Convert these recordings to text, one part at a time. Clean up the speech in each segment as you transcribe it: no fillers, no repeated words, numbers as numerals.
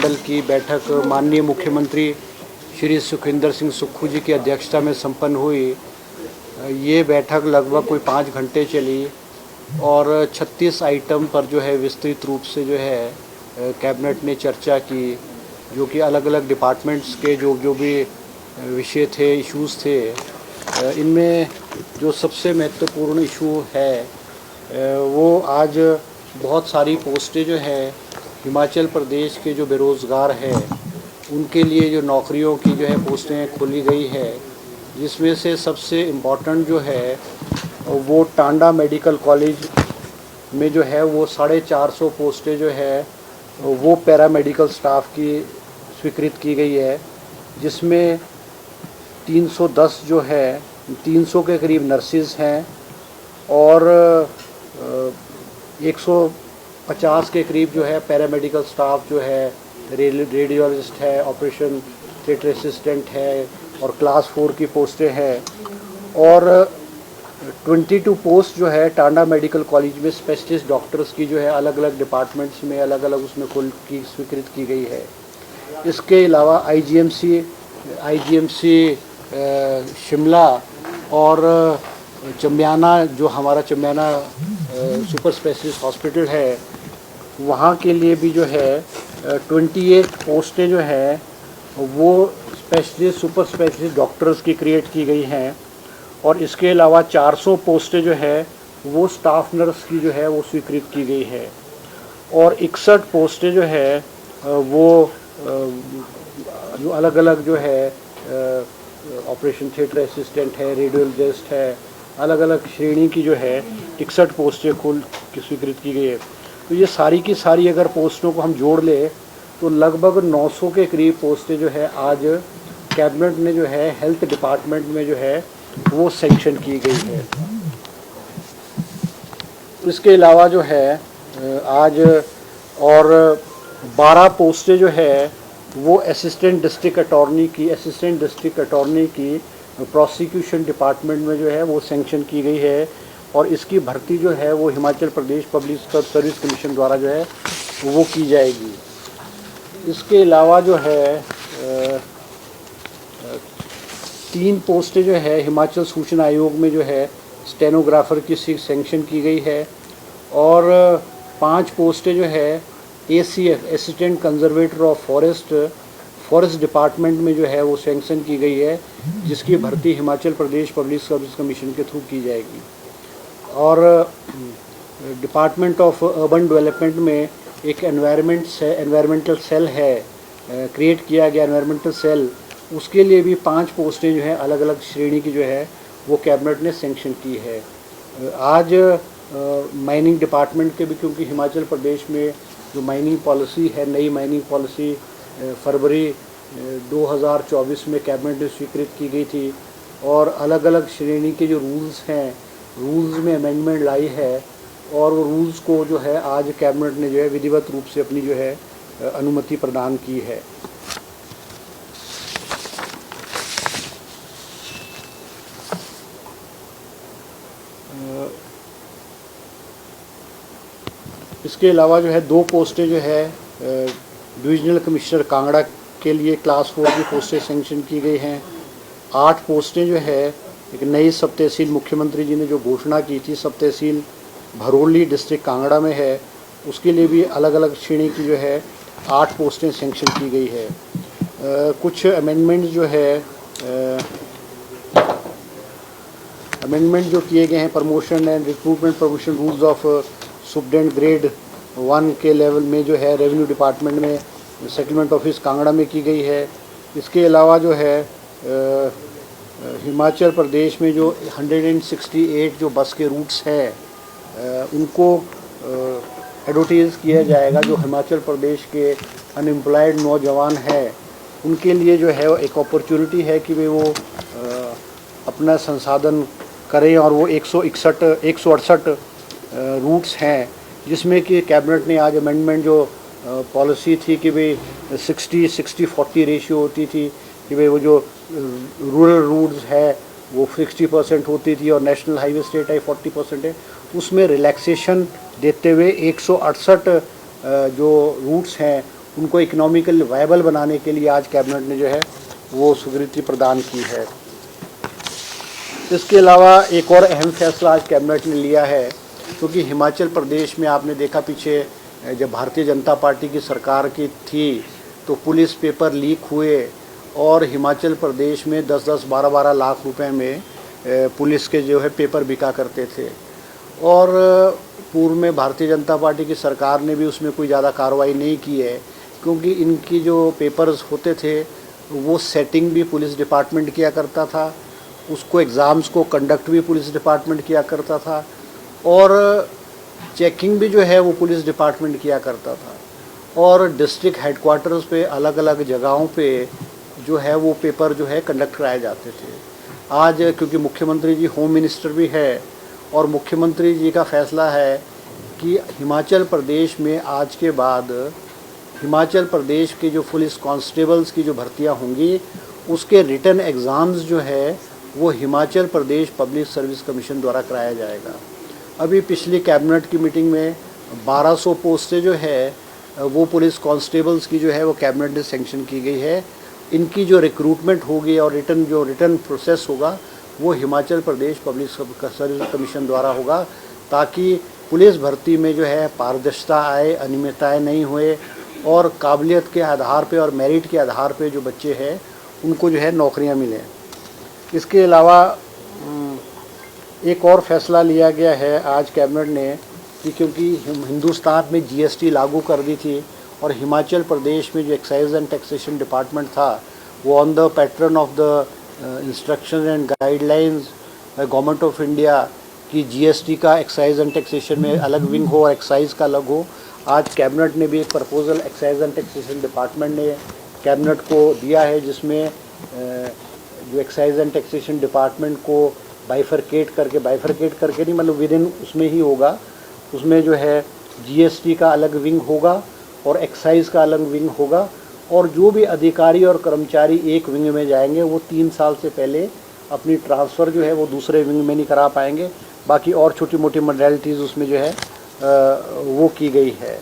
मंडल की बैठक माननीय मुख्यमंत्री श्री सुखविंदर सिंह सुक्खू जी की अध्यक्षता में संपन्न हुई। ये बैठक लगभग कोई 5 घंटे चली और 36 आइटम पर जो है विस्तृत रूप से जो है कैबिनेट ने चर्चा की, जो कि अलग अलग डिपार्टमेंट्स के जो भी विषय थे, इश्यूज़ थे। इनमें जो सबसे महत्वपूर्ण इशू है वो आज बहुत सारी पोस्टें जो है हिमाचल प्रदेश के जो बेरोज़गार हैं उनके लिए जो नौकरियों की जो है पोस्टें खोली गई है, जिसमें से सबसे इम्पॉर्टेंट जो है वो टांडा मेडिकल कॉलेज में जो है वो 450 पोस्टें जो है वो पैरामेडिकल स्टाफ की स्वीकृत की गई है, जिसमें 310 जो है 300 के करीब नर्सिस हैं और 150 के करीब जो है पैरामेडिकल स्टाफ जो है रेडियोलॉजिस्ट है, ऑपरेशन थिएटर असिस्टेंट है और क्लास 4 की पोस्टें हैं। और 22 पोस्ट जो है टांडा मेडिकल कॉलेज में स्पेशलिस्ट डॉक्टर्स की जो है अलग अलग डिपार्टमेंट्स में अलग अलग उसमें खोल की स्वीकृत की गई है। इसके अलावा आईजीएमसी शिमला और चम्बियाना, जो हमारा चम्बियाना सुपर स्पेशलिस्ट हॉस्पिटल है, वहाँ के लिए भी जो है 28 पोस्टें जो है वो स्पेशलिस्ट सुपर स्पेशलिस्ट डॉक्टर्स की क्रिएट की गई हैं। और इसके अलावा 400 पोस्टें जो है वो स्टाफ नर्स की जो है वो स्वीकृत की गई है। और 61 पोस्टें जो है वो जो अलग अलग जो है ऑपरेशन थिएटर असिस्टेंट है, रेडियोलॉजिस्ट है, अलग अलग श्रेणी की जो है 61 पोस्टें स्वीकृत की गई है। तो ये सारी की सारी अगर पोस्टों को हम जोड़ ले तो लगभग 900 के करीब पोस्टें जो है आज कैबिनेट ने जो है हेल्थ डिपार्टमेंट में जो है वो सैंक्शन की गई है। इसके अलावा जो है आज और 12 पोस्टें जो है वो असिस्टेंट डिस्ट्रिक्ट अटॉर्नी की प्रोसिक्यूशन डिपार्टमेंट में जो है वो सैंक्शन की गई है। और इसकी भर्ती जो है वो Himachal Pradesh public service commission द्वारा जो है वो की जाएगी। इसके अलावा जो है 3 पोस्टें जो है हिमाचल सूचना आयोग में जो है स्टेनोग्राफर की सैंक्शन की गई है। और 5 पोस्टें जो है ACF assistant conservator of forest department में जो है वो सैंक्शन की गई है, जिसकी भर्ती Himachal Pradesh public service commission के थ्रू की जाएगी। और डिपार्टमेंट ऑफ अर्बन डेवलपमेंट में एक एनवायरमेंटल सेल है, क्रिएट किया गया एनवायरमेंटल सेल, उसके लिए भी 5 पोस्टें जो हैं अलग अलग श्रेणी की जो है वो कैबिनेट ने सैंक्शन की है। आज माइनिंग डिपार्टमेंट के भी, क्योंकि हिमाचल प्रदेश में जो माइनिंग पॉलिसी है, नई माइनिंग पॉलिसी फरवरी 2024 में कैबिनेट ने स्वीकृत की गई थी और अलग अलग श्रेणी के जो रूल्स हैं, रूल्स में अमेंडमेंट लाई है और वो रूल्स को जो है आज कैबिनेट ने जो है विधिवत रूप से अपनी जो है अनुमति प्रदान की है। इसके अलावा जो है 2 पोस्टें जो है डिविजनल कमिश्नर कांगड़ा के लिए क्लास 4 की पोस्टें सैंक्शन की गई हैं। 8 पोस्टें जो है एक नई सब तहसील मुख्यमंत्री जी ने जो घोषणा की थी, सब तहसील भरोली डिस्ट्रिक्ट कांगड़ा में है, उसके लिए भी अलग अलग श्रेणी की जो है 8 पोस्टें सैंक्शन की गई है। कुछ अमेंडमेंट जो है अमेंडमेंट जो किए गए हैं promotion and recruitment promotion rules of superintendent grade 1 के लेवल में जो है रेवेन्यू डिपार्टमेंट में सेटलमेंट ऑफिस कांगड़ा में की गई है। इसके अलावा जो है हिमाचल प्रदेश में जो 168 जो बस के रूट्स हैं उनको एडवर्टाइज किया जाएगा। जो हिमाचल प्रदेश के अनएम्प्लॉयड नौजवान हैं उनके लिए जो है एक अपॉर्चुनिटी है कि वे वो अपना संसाधन करें। और वो 168 रूट्स हैं, जिसमें कि कैबिनेट ने आज अमेंडमेंट जो पॉलिसी थी कि भाई 60-40 रेशियो होती थी कि भाई वो जो रूरल रूट्स है वो 60% होती थी और नेशनल हाईवे स्टेट हाई 40% है, उसमें रिलैक्सेशन देते हुए 168 जो रूट्स हैं उनको इकोनॉमिकल वायबल बनाने के लिए आज कैबिनेट ने जो है वो स्वीकृति प्रदान की है। इसके अलावा एक और अहम फैसला आज कैबिनेट ने लिया है, क्योंकि हिमाचल प्रदेश में आपने देखा पीछे जब भारतीय जनता पार्टी की सरकार की थी तो पुलिस पेपर लीक हुए और हिमाचल प्रदेश में 10-10, 12-12 लाख रुपए में पुलिस के जो है पेपर बिका करते थे। और पूर्व में भारतीय जनता पार्टी की सरकार ने भी उसमें कोई ज़्यादा कार्रवाई नहीं की है, क्योंकि इनकी जो पेपर्स होते थे वो सेटिंग भी पुलिस डिपार्टमेंट किया करता था, उसको एग्ज़ाम्स को कंडक्ट भी पुलिस डिपार्टमेंट किया करता था और चेकिंग भी जो है वो पुलिस डिपार्टमेंट किया करता था। और डिस्ट्रिक्ट हेडक्वार्टर्स पे अलग अलग जगहों पे जो है वो पेपर जो है कंडक्ट कराए जाते थे। आज क्योंकि मुख्यमंत्री जी होम मिनिस्टर भी है और मुख्यमंत्री जी का फैसला है कि हिमाचल प्रदेश में आज के बाद हिमाचल प्रदेश के जो पुलिस कांस्टेबल्स की जो भर्तियां होंगी उसके रिटन एग्ज़ाम्स जो है वो Himachal Pradesh public service commission द्वारा कराया जाएगा। अभी पिछली कैबिनेट की मीटिंग में 1200 पोस्टें जो है वो पुलिस कांस्टेबल्स की जो है वो कैबिनेट ने सैंक्शन की गई है। इनकी जो रिक्रूटमेंट होगी और रिटर्न प्रोसेस होगा वो Himachal Pradesh public service commission द्वारा होगा, ताकि पुलिस भर्ती में जो है पारदर्शिता आए, अनियमितताएँ नहीं हुए और काबिलियत के आधार पे और मेरिट के आधार पे जो बच्चे हैं उनको जो है नौकरियां मिलें। इसके अलावा एक और फैसला लिया गया है आज कैबिनेट ने कि क्योंकि हिंदुस्तान में जीएसटी लागू कर दी थी और हिमाचल प्रदेश में जो एक्साइज एंड टैक्सेशन डिपार्टमेंट था वो on the pattern of the instruction and guidelines government of India कि जीएसटी का एक्साइज एंड टैक्सेशन में अलग विंग हो और एक्साइज का अलग हो। आज कैबिनेट ने भी एक proposal excise and taxation department ने कैबिनेट को दिया है, जिसमें जो एक्साइज एंड टैक्सेशन डिपार्टमेंट को बाइफरकेट करके नहीं, मतलब विद इन उसमें ही होगा। उसमें जो है जीएसटी का अलग विंग होगा और एक्साइज का अलग विंग होगा और जो भी अधिकारी और कर्मचारी एक विंग में जाएंगे वो 3 साल से पहले अपनी ट्रांसफ़र जो है वो दूसरे विंग में नहीं करा पाएंगे। बाकी और छोटी मोटी मॉडलिटीज़ उसमें जो है वो की गई है।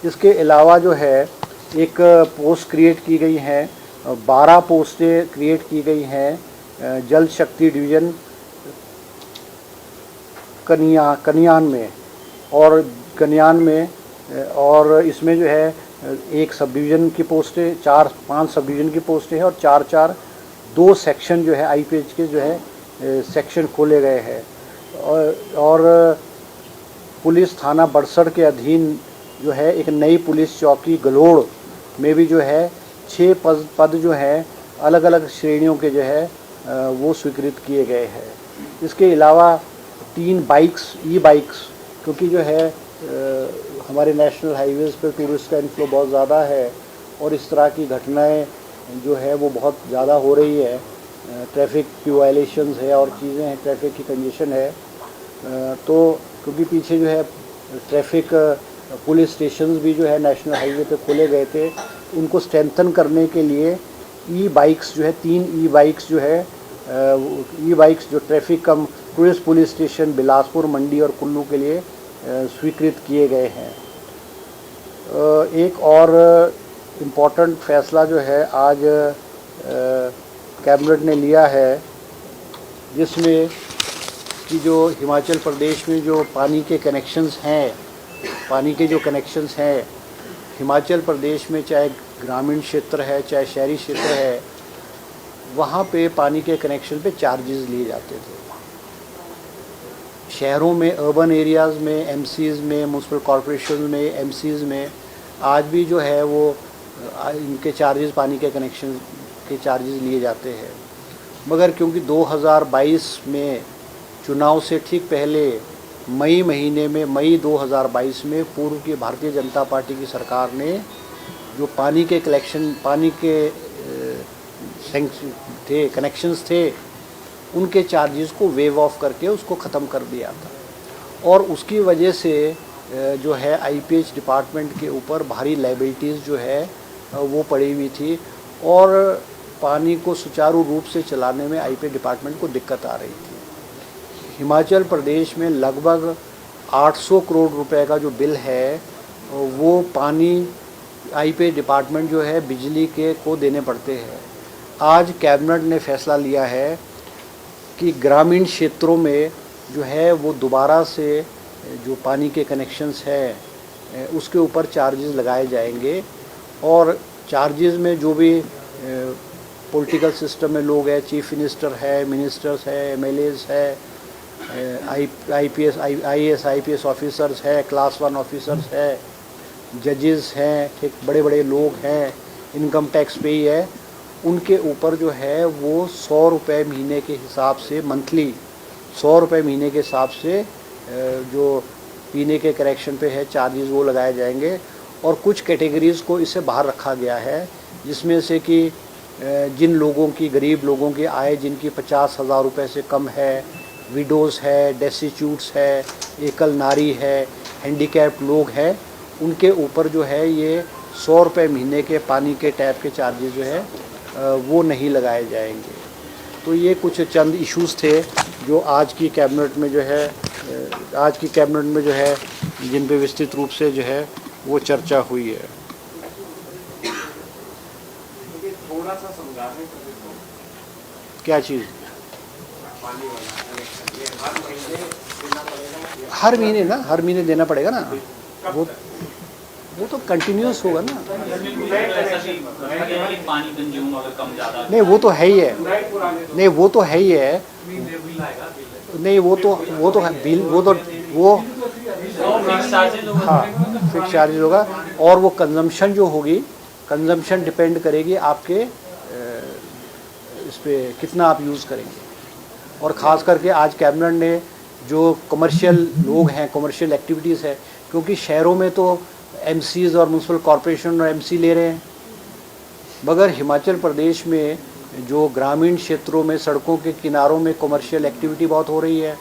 इसके अलावा जो है एक पोस्ट क्रिएट की गई हैं, 12 पोस्टें क्रिएट की गई हैं जल शक्ति डिवीज़न कन्यान में और इसमें जो है एक सब डिवीज़न की पोस्टें 4-5 सब डिवीज़न की पोस्टें हैं और 4-4 2 सेक्शन जो है आईपीएच के जो है सेक्शन खोले गए हैं। और पुलिस थाना बड़सर के अधीन जो है एक नई पुलिस चौकी गलोड़ में भी जो है 6 पद जो है अलग अलग श्रेणियों के जो है वो स्वीकृत किए गए हैं। इसके अलावा 3 ई बाइक्स क्योंकि जो है हमारे नेशनल हाईवेज़ पर टूरिस्ट का इनफ्लो बहुत ज़्यादा है और इस तरह की घटनाएं जो है वो बहुत ज़्यादा हो रही है। ट्रैफिक की वायलेशंस है और चीज़ें हैं, ट्रैफिक की कंजेशन है। तो क्योंकि पीछे जो है ट्रैफिक पुलिस स्टेशंस भी जो है नेशनल हाईवे पे खोले गए थे, उनको स्ट्रेंथन करने के लिए ई बाइक्स जो है 3 ई बाइक्स जो है ई बाइक्स जो ट्रैफिक कम टूरिस्ट पुलिस स्टेशन बिलासपुर, मंडी और कुल्लू के लिए स्वीकृत किए गए हैं। एक और इम्पॉर्टेंट फैसला जो है आज कैबिनेट ने लिया है, जिसमें कि जो हिमाचल प्रदेश में जो पानी के कनेक्शंस हैं हिमाचल प्रदेश में, चाहे ग्रामीण क्षेत्र है चाहे शहरी क्षेत्र है, वहाँ पे पानी के कनेक्शन पे चार्जेस लिए जाते थे। शहरों में, अर्बन एरियाज़ में, एमसीज़ में, म्यूनसिपल कॉरपोरेशन में, एमसीज़ में आज भी जो है वो इनके चार्जेस, पानी के कनेक्शन के चार्जेस लिए जाते हैं। मगर क्योंकि 2022 में चुनाव से ठीक पहले मई 2022 में पूर्व की भारतीय जनता पार्टी की सरकार ने जो पानी के कनेक्शंस थे उनके चार्जेस को वेव ऑफ करके उसको ख़त्म कर दिया था और उसकी वजह से जो है आईपीएच डिपार्टमेंट के ऊपर भारी लायबिलिटीज़ जो है वो पड़ी हुई थी और पानी को सुचारू रूप से चलाने में आईपीएच डिपार्टमेंट को दिक्कत आ रही थी। हिमाचल प्रदेश में लगभग 800 करोड़ रुपए का जो बिल है वो पानी आईपीएच डिपार्टमेंट जो है बिजली के को देने पड़ते हैं। आज कैबिनेट ने फैसला लिया है कि ग्रामीण क्षेत्रों में जो है वो दोबारा से जो पानी के कनेक्शंस हैं उसके ऊपर चार्जेस लगाए जाएंगे, और चार्जेस में जो भी पॉलिटिकल सिस्टम में लोग हैं, चीफ मिनिस्टर है, मिनिस्टर्स है, एमएलएज है, आईएएस आईपीएस ऑफिसर्स है, क्लास 1 ऑफिसर्स है, जजेस हैं, ठीक, बड़े बड़े लोग हैं, इनकम टैक्स पे ही है, उनके ऊपर जो है वो 100 रुपये महीने के हिसाब से, मंथली 100 रुपये महीने के हिसाब से जो पीने के कनेक्शन पे है चार्जेस वो लगाए जाएंगे। और कुछ कैटेगरीज़ को इससे बाहर रखा गया है, जिसमें से कि जिन लोगों की, गरीब लोगों की आय जिनकी 50,000 रुपये से कम है, विडोज़ है, डेस्टिट्यूट्स है, एकल नारी है, हैंडीकैप्ड लोग हैं, उनके ऊपर जो है ये 100 रुपये महीने के पानी के टैप के चार्जेस जो है वो नहीं लगाए जाएंगे। तो ये कुछ चंद इश्यूज़ थे जो आज की कैबिनेट में जो है जिन पे विस्तृत रूप से जो है वो चर्चा हुई है। थोड़ा सा समझा दें क्या चीज़? पानी वाला हर महीने देना पड़ेगा ना। वो तो कंटिन्यूस होगा ना। पानी कंज्यूम अगर कम ज़्यादा नहीं, वो तो है ही है। नहीं, वो तो है ही है। नहीं, वो तो बिल, वो हाँ फिक्स चार्जेज होगा। और वो कंजम्पशन जो होगी, कंजम्पशन डिपेंड करेगी आपके इस पे कितना आप यूज़ करेंगे। और ख़ास करके आज कैबिनेट ने जो कमर्शियल लोग हैं, कमर्शियल एक्टिविटीज़ है, क्योंकि शहरों में तो एमसीज और म्यूनसिपल कॉरपोरेशन और एमसी ले रहे हैं, मगर हिमाचल प्रदेश में जो ग्रामीण क्षेत्रों में सड़कों के किनारों में कमर्शियल एक्टिविटी बहुत हो रही है।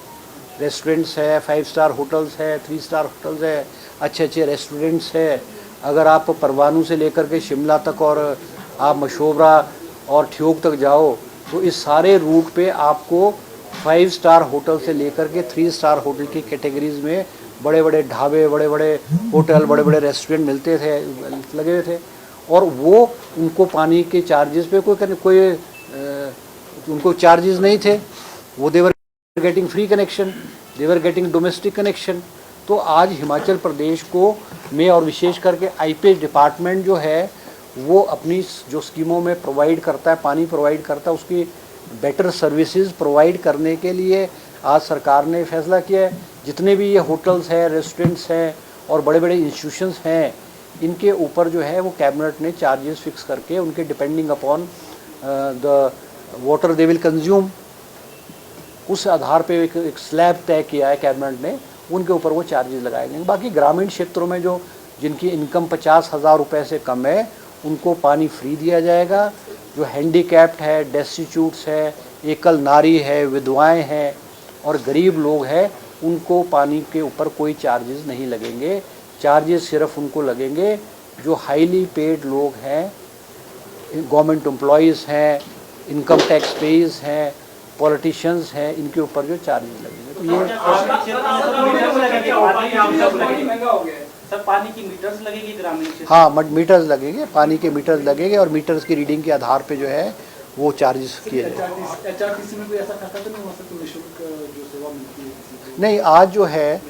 रेस्टोरेंट्स है, 5 स्टार होटल्स है, 3 स्टार होटल्स है, अच्छे रेस्टोरेंट्स है। अगर आप परवाणू से लेकर के शिमला तक और आप मशोबरा और ठियोग तक जाओ तो इस सारे रूट पे आपको 5 स्टार होटल से लेकर के 3 स्टार होटल की कैटेगरीज में बड़े बड़े ढाबे, बड़े बड़े होटल, बड़े बड़े रेस्टोरेंट मिलते थे, लगे हुए थे। और वो उनको पानी के चार्जेस पे कोई उनको चार्जेस नहीं थे। वो देवर गेटिंग फ्री कनेक्शन, देवर गेटिंग डोमेस्टिक कनेक्शन। तो आज हिमाचल प्रदेश को में और विशेष करके आईपीएच डिपार्टमेंट जो है वो अपनी जो स्कीमों में प्रोवाइड करता है, पानी प्रोवाइड करता है, उसकी बेटर सर्विसेज प्रोवाइड करने के लिए आज सरकार ने फैसला किया है। जितने भी ये होटल्स हैं, रेस्टोरेंट्स हैं और बड़े बड़े इंस्टीट्यूशंस हैं, इनके ऊपर जो है वो कैबिनेट ने चार्जेस फिक्स करके उनके depending upon the water they will consume, उस आधार पे एक स्लैब तय किया है कैबिनेट ने, उनके ऊपर वो चार्जेस लगाए गए। बाकी ग्रामीण क्षेत्रों में जो जिनकी इनकम 50,000 रुपये से कम है उनको पानी फ्री दिया जाएगा। जो हैंडीकैप्ड है, डेस्टिट्यूट्स है, एकल नारी है, विधवाएं हैं और गरीब लोग हैं, उनको पानी के ऊपर कोई चार्जेस नहीं लगेंगे। चार्जेस सिर्फ उनको लगेंगे जो हाईली पेड लोग हैं, गवर्नमेंट एम्प्लॉयज़ हैं, इनकम टैक्स पेयर्स हैं, पॉलिटिशियंस हैं, इनके ऊपर जो चार्जेस लगेंगे। तो ये सर पानी की मीटर्स लगेगी ग्रामीण क्षेत्र? हाँ, मीटर्स लगेंगे, पानी के मीटर्स लगेंगे और मीटर्स की रीडिंग के आधार पे जो है वो चार्जेस किए जाएंगे। एचआरटीसी में कोई ऐसा खाता तो नहीं हो सकता निःशुल्क जो सेवा मिलती है? नहीं, आज जो है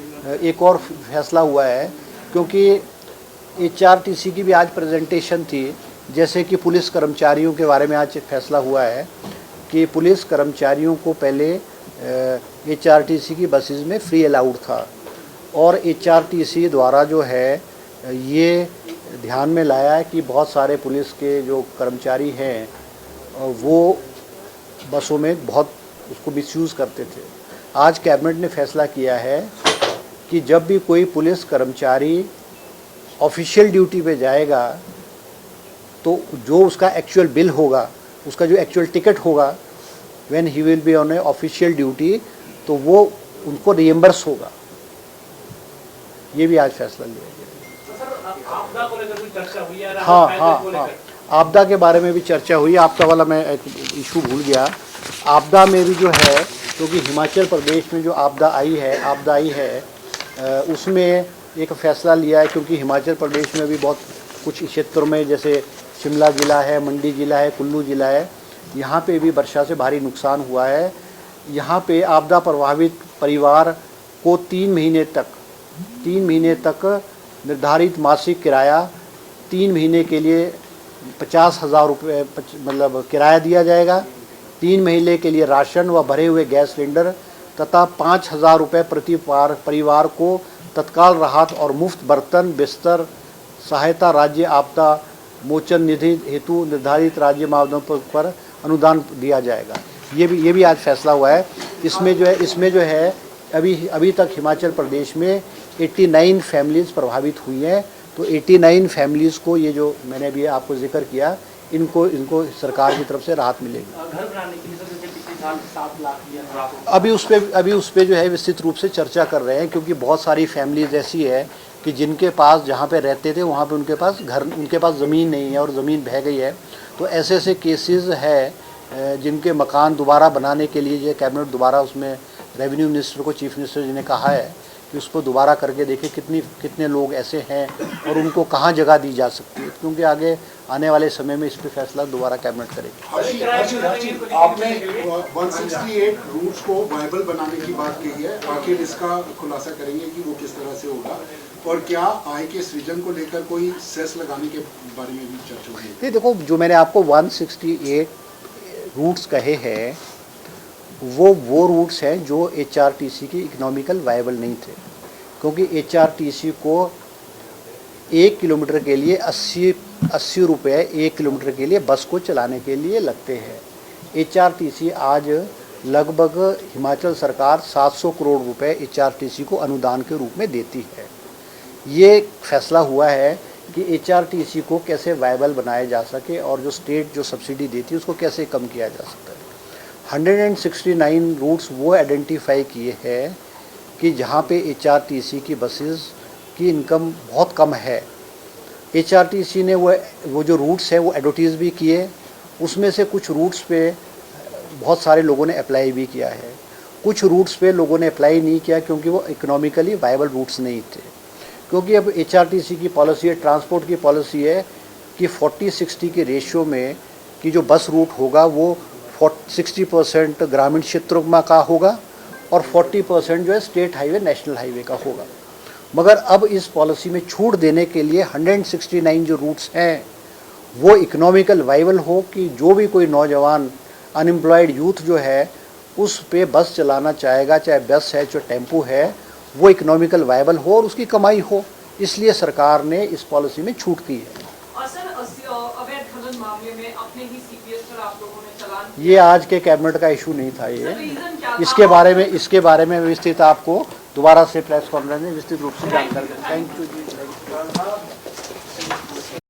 एक और फैसला हुआ है, क्योंकि एचआरटीसी की भी आज प्रेजेंटेशन थी। जैसे कि पुलिस कर्मचारियों के बारे में आज फैसला हुआ है कि पुलिस कर्मचारियों को पहले एचआरटीसी की बसेस में फ्री अलाउड था, और एचआरटीसी द्वारा जो है ये ध्यान में लाया है कि बहुत सारे पुलिस के जो कर्मचारी हैं वो बसों में बहुत उसको मिसयूज़ करते थे। आज कैबिनेट ने फैसला किया है कि जब भी कोई पुलिस कर्मचारी ऑफिशियल ड्यूटी पे जाएगा तो जो उसका एक्चुअल बिल होगा, उसका जो एक्चुअल टिकट होगा, when he will be on A official duty, तो वो उनको रिएम्बर्स होगा। ये भी आज फैसला लिया गया। आपदा को लेकर भी चर्चा हुई है? हाँ, आपदा के बारे में भी चर्चा हुई। आपदा वाला मैं एक इशू भूल गया। आपदा में भी जो है, क्योंकि हिमाचल प्रदेश में जो आपदा आई है उसमें एक फ़ैसला लिया है, क्योंकि हिमाचल प्रदेश में भी बहुत कुछ क्षेत्रों में जैसे शिमला ज़िला है, मंडी ज़िला है, कुल्लू ज़िला है, यहाँ पे भी वर्षा से भारी नुकसान हुआ है। यहाँ पे आपदा प्रभावित परिवार को 3 महीने तक निर्धारित मासिक किराया 3 महीने के लिए 50,000 रुपये मतलब किराया दिया जाएगा। 3 महीने के लिए राशन व भरे हुए गैस सिलेंडर तथा 5,000 रुपये प्रति परिवार को तत्काल राहत और मुफ्त बर्तन बिस्तर सहायता राज्य आपदा मोचन निधि हेतु निर्धारित राज्य मापदंडों पर अनुदान दिया जाएगा। ये भी आज फैसला हुआ है। इसमें जो है अभी तक हिमाचल प्रदेश में 89 फैमिलीज़ प्रभावित हुई हैं। तो 89 फैमिलीज़ को ये जो मैंने अभी आपको जिक्र किया, इनको सरकार की तरफ से राहत मिलेगी। घर बनाने के लिए सर जैसे पिछले साल 7 लाख दिया था आपको, अभी उस पे जो है विस्तृत रूप से चर्चा कर रहे हैं, क्योंकि बहुत सारी फैमिलीज़ ऐसी है कि जिनके पास जहाँ पे रहते थे वहाँ पे उनके पास ज़मीन नहीं है और ज़मीन बह गई है। तो ऐसे केसेस है जिनके मकान दोबारा बनाने के लिए ये कैबिनेट दोबारा उसमें रेवेन्यू मिनिस्टर को चीफ मिनिस्टर जी ने कहा है कि उसको दोबारा करके देखें कितने लोग ऐसे हैं और उनको कहाँ जगह दी जा सकती है, क्योंकि आगे आने वाले समय में इस पर फैसला दोबारा कैबिनेट करेगी। आपने 168 रूट्स को वायबल बनाने की बात कही है, आखिर इसका खुलासा करेंगे कि वो किस तरह से होगा और क्या आय के सृजन को लेकर कोई सेस लगाने के बारे में भी चर्चा होगी? देखो, जो मैंने आपको 168 रूट्स कहे हैं वो रूट्स हैं जो HRTC की इकोनॉमिकल वायबल नहीं थे, क्योंकि HRTC को 1 किलोमीटर के लिए 80 रुपये 1 किलोमीटर के लिए बस को चलाने के लिए लगते हैं। HRTC आज लगभग हिमाचल सरकार 700 करोड़ रुपए HRTC को अनुदान के रूप में देती है। ये फैसला हुआ है कि HRTC को कैसे वायबल बनाया जा सके और जो स्टेट जो सब्सिडी देती है उसको कैसे कम किया जा सकता है। 169 रूट्स वो आइडेंटिफाई किए हैं कि जहाँ पे HRTC की बसेस की इनकम बहुत कम है। HRTC ने वो जो रूट्स हैं वो एडवर्टीज़ भी किए, उसमें से कुछ रूट्स पे बहुत सारे लोगों ने अप्लाई भी किया है, कुछ रूट्स पे लोगों ने अप्लाई नहीं किया क्योंकि वो इकोनॉमिकली वायबल रूट्स नहीं थे। क्योंकि अब HRTC की पॉलिसी है, ट्रांसपोर्ट की पॉलिसी है कि 40-60 के रेशियो में कि जो बस रूट होगा वो 60% ग्रामीण क्षेत्रों में का होगा और 40% जो है स्टेट हाईवे नेशनल हाईवे का होगा। मगर अब इस पॉलिसी में छूट देने के लिए 169 जो रूट्स हैं वो इकोनॉमिकल वाइबल हो कि जो भी कोई नौजवान अनएम्प्लॉयड यूथ जो है उस पे बस चलाना चाहेगा, चाहे बस है चाहे टेम्पो है, वो इकोनॉमिकल वाइबल हो और उसकी कमाई हो, इसलिए सरकार ने इस पॉलिसी में छूट दी है। और सर अवैध खनन मामले में अपने ही CPS पर आप लोगों ने चालान, ये आज के कैबिनेट का इशू नहीं था। ये रीजन क्या था? इसके बारे में विस्तृत आपको दोबारा से प्रेस कॉन्फ्रेंस में विस्तृत रूप से जानकारी दें। Thank you ji.